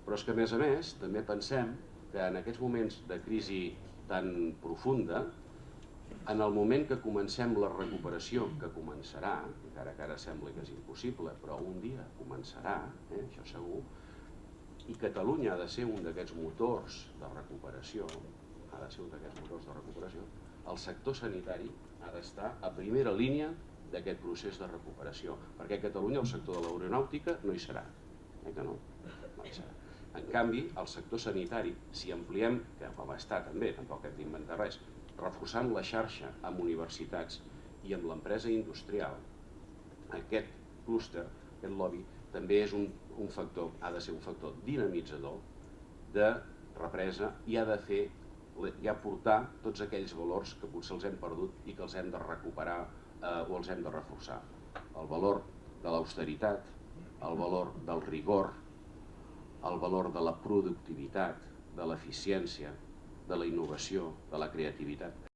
Però és que, a més, també pensem que en aquests moments de crisi tan profunda, en el moment que comencem la recuperació, que començarà, encara que ara sembla que és impossible, però un dia començarà, això segur, i Catalunya ha de ser un d'aquests motors de recuperació, el sector sanitari ha d'estar a primera línia d'aquest procés de recuperació, perquè a Catalunya el sector de l'aeronàutica no hi serà, que no hi serà. En canvi, el sector sanitari, si ampliem, que com està també, tampoc hem d'inventar res, reforçant la xarxa amb universitats i amb l'empresa industrial, aquest clúster, aquest lobby, també és un factor, ha de ser un factor dinamitzador de represa i ha de fer, ja portar tots aquells valors que potser els hem perdut i que els hem de recuperar o els hem de reforçar. El valor de l'austeritat, el valor del rigor, el valor de la productivitat, de l'eficiència, de la innovació, de la creativitat.